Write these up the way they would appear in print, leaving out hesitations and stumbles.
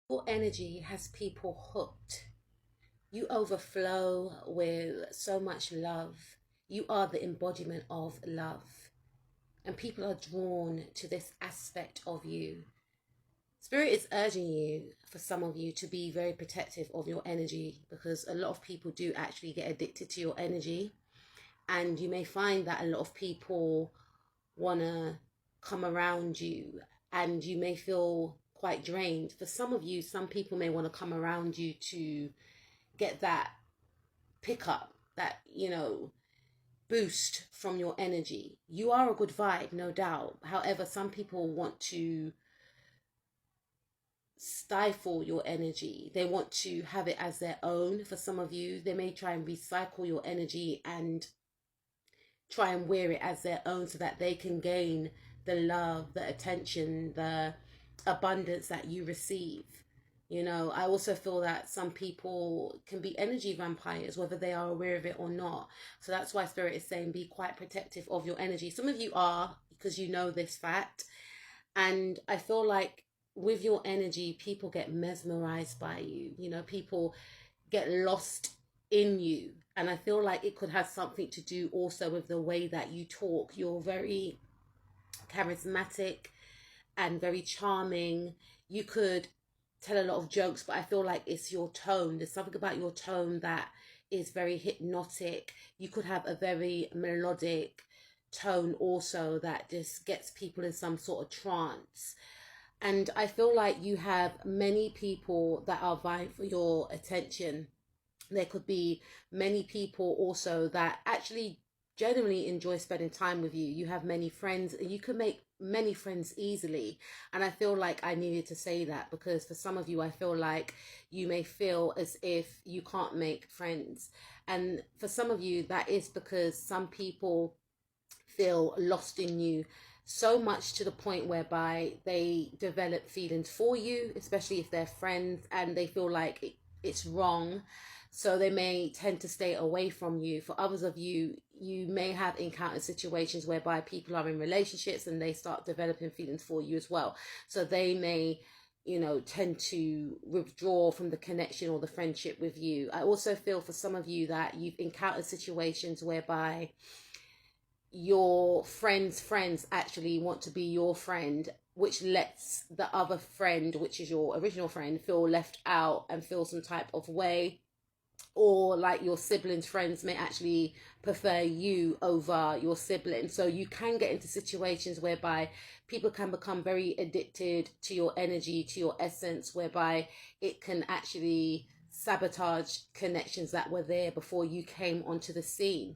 Your energy has people hooked. You overflow with so much love. You are the embodiment of love. And people are drawn to this aspect of you. Spirit is urging you, for some of you, to be very protective of your energy, because a lot of people do actually get addicted to your energy. And you may find that a lot of people want to come around you and you may feel quite drained. For some of you, some people may want to come around you to get that pickup, that, boost from your energy. You are a good vibe, no doubt. However, some people want to stifle your energy. They want to have it as their own. For some of you, they may try and recycle your energy and try and wear it as their own so that they can gain the love, the attention, the abundance that you receive. I also feel that some people can be energy vampires, whether they are aware of it or not. So that's why Spirit is saying be quite protective of your energy. Some of you are, because you know this fact. And I feel like with your energy, people get mesmerized by you. People get lost in you. And I feel like it could have something to do also with the way that you talk. You're very charismatic and very charming. You could tell a lot of jokes, but I feel like it's your tone. There's something about your tone that is very hypnotic. You could have a very melodic tone also that just gets people in some sort of trance. And I feel like you have many people that are vying for your attention. There could be many people also that actually genuinely enjoy spending time with you. You have many friends, and you can make many friends easily. And I feel like I needed to say that, because for some of you, I feel like you may feel as if you can't make friends. And for some of you, that is because some people feel lost in you so much to the point whereby they develop feelings for you, especially if they're friends, and they feel like it's wrong. So they may tend to stay away from you. For others of you, you may have encountered situations whereby people are in relationships and they start developing feelings for you as well. So they may, tend to withdraw from the connection or the friendship with you. I also feel for some of you that you've encountered situations whereby your friends actually want to be your friend, which lets the other friend, which is your original friend, feel left out and feel some type of way. Or like your siblings' friends may actually prefer you over your siblings. So you can get into situations whereby people can become very addicted to your energy, to your essence, whereby it can actually sabotage connections that were there before you came onto the scene.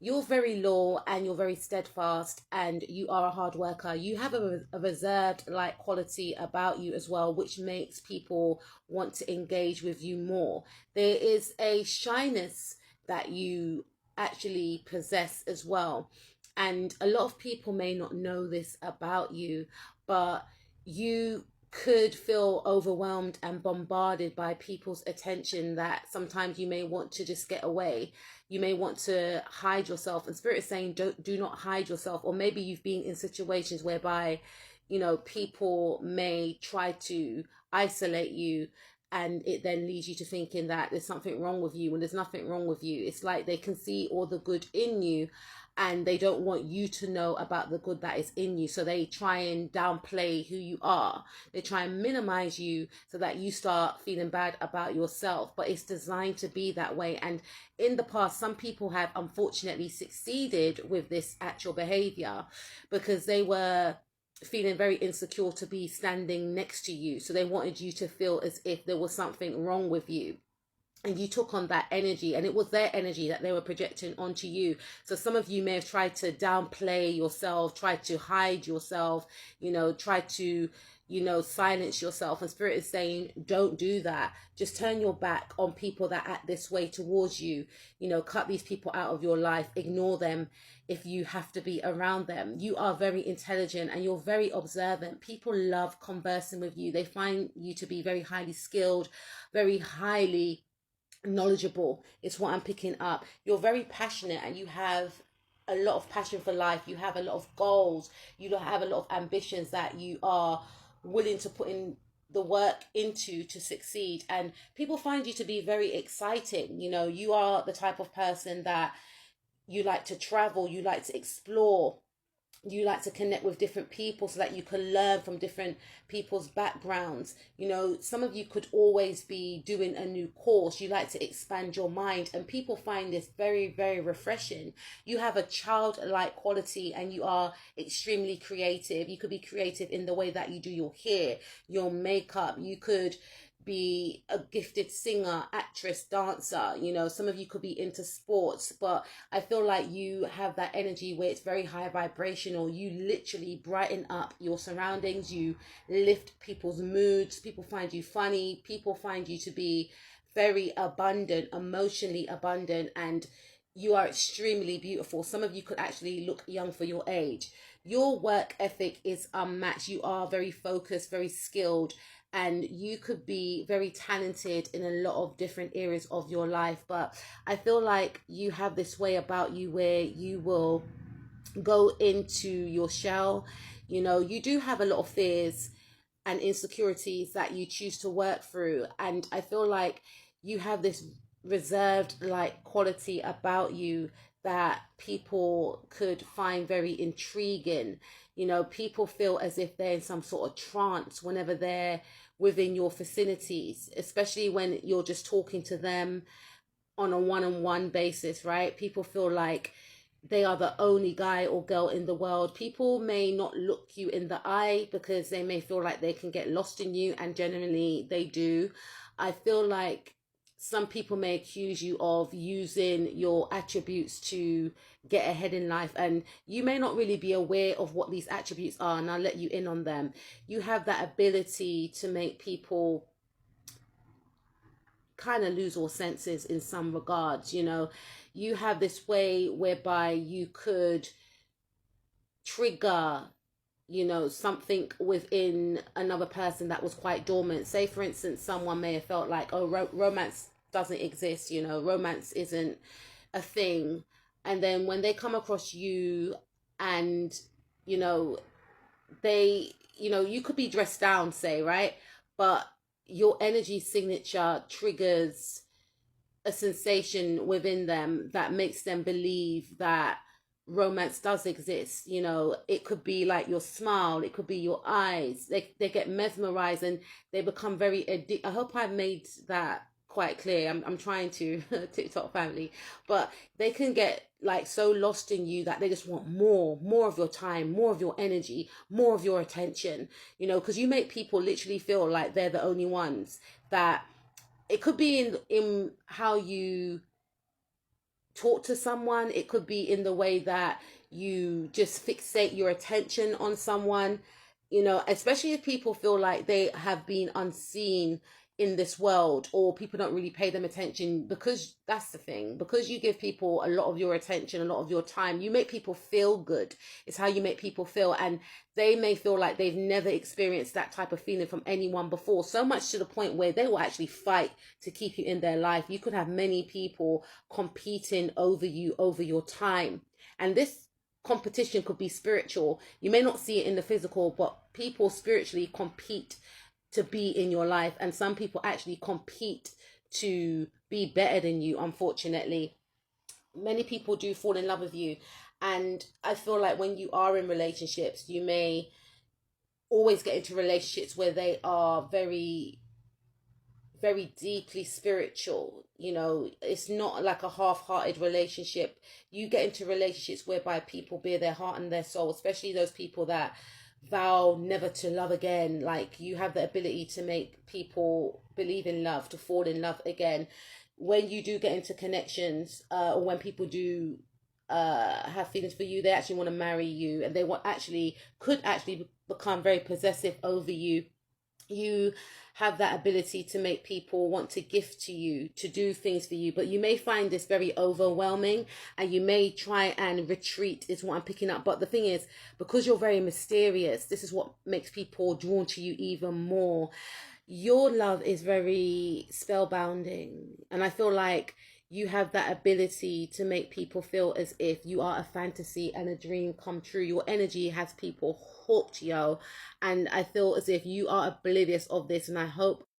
You're very loyal and you're very steadfast, and you are a hard worker. You have a reserved like quality about you as well, which makes people want to engage with you more. There is a shyness that you actually possess as well. And a lot of people may not know this about you, but you could feel overwhelmed and bombarded by people's attention that sometimes you may want to just get away. You may want to hide yourself, and Spirit is saying do not hide yourself. Or maybe you've been in situations whereby people may try to isolate you, and it then leads you to thinking that there's something wrong with you when there's nothing wrong with you. It's like they can see all the good in you, and they don't want you to know about the good that is in you. So they try and downplay who you are. They try and minimize you so that you start feeling bad about yourself. But it's designed to be that way. And in the past, some people have unfortunately succeeded with this actual behavior because they were feeling very insecure to be standing next to you. So they wanted you to feel as if there was something wrong with you. And you took on that energy, and it was their energy that they were projecting onto you. So some of you may have tried to downplay yourself, tried to hide yourself, tried to, silence yourself. And Spirit is saying, don't do that. Just turn your back on people that act this way towards you. Cut these people out of your life. Ignore them if you have to be around them. You are very intelligent and you're very observant. People love conversing with you. They find you to be very highly skilled, very highly knowledgeable. It's what I'm picking up. You're very passionate and you have a lot of passion for life. You have a lot of goals. You have a lot of ambitions that you are willing to put in the work into to succeed. And people find you to be very exciting. You know, you are the type of person that you like to travel, you like to explore, you like to connect with different people so that you can learn from different people's backgrounds. You know, some of you could always be doing a new course. You like to expand your mind, and people find this very, very refreshing. You have a childlike quality, and you are extremely creative. You could be creative in the way that you do your hair, your makeup. You could be a gifted singer, actress, dancer. You know, some of you could be into sports, but I feel like you have that energy where it's very high vibrational. You literally brighten up your surroundings. You lift people's moods. People find you funny. People find you to be very abundant, emotionally abundant, and you are extremely beautiful. Some of you could actually look young for your age. Your work ethic is unmatched. You are very focused, very skilled, and you could be very talented in a lot of different areas of your life. But I feel like you have this way about you where you will go into your shell. You know, you do have a lot of fears and insecurities that you choose to work through, and I feel like you have this reserved like quality about you that people could find very intriguing. You know, people feel as if they're in some sort of trance whenever they're within your facilities, especially when you're just talking to them on a one-on-one basis, right? People feel like they are the only guy or girl in the world. People may not look you in the eye because they may feel like they can get lost in you, and generally they do. I feel like some people may accuse you of using your attributes to get ahead in life, and you may not really be aware of what these attributes are, and I'll let you in on them. You have that ability to make people kind of lose all senses in some regards. You know, you have this way whereby you could trigger, you know, something within another person that was quite dormant. Say for instance, someone may have felt like, oh, romance doesn't exist, you know, romance isn't a thing, and then when they come across you, and you know, they, you know, you could be dressed down, say, right, but your energy signature triggers a sensation within them that makes them believe that romance does exist. You know, it could be like your smile, it could be your eyes. They get mesmerized and they become very addicted. I hope I made that quite clear. I'm trying to TikTok family, but they can get like so lost in you that they just want more of your time, more of your energy, more of your attention. You know, because you make people literally feel like they're the only ones. That it could be in how you talk to someone, it could be in the way that you just fixate your attention on someone. You know, especially if people feel like they have been unseen in this world, or people don't really pay them attention, because that's the thing, because you give people a lot of your attention, a lot of your time, you make people feel good. It's how you make people feel, and they may feel like they've never experienced that type of feeling from anyone before, so much to the point where they will actually fight to keep you in their life. You could have many people competing over you, over your time, and this competition could be spiritual. You may not see it in the physical, but people spiritually compete to be in your life, and some people actually compete to be better than you. Unfortunately, many people do fall in love with you, and I feel like when you are in relationships, you may always get into relationships where they are very, very deeply spiritual. You know, it's not like a half-hearted relationship. You get into relationships whereby people bear their heart and their soul, especially those people that vow never to love again. Like, you have the ability to make people believe in love, to fall in love again. When you do get into connections, or when people do have feelings for you, they actually want to marry you, and they want actually could actually become very possessive over you. You have that ability to make people want to gift to you, to do things for you, but you may find this very overwhelming, and you may try and retreat, is what I'm picking up. But the thing is, because you're very mysterious, this is what makes people drawn to you even more. Your love is very spellbinding, and I feel like you have that ability to make people feel as if you are a fantasy and a dream come true. Your energy has people hooked, yo. And I feel as if you are oblivious of this. And I hope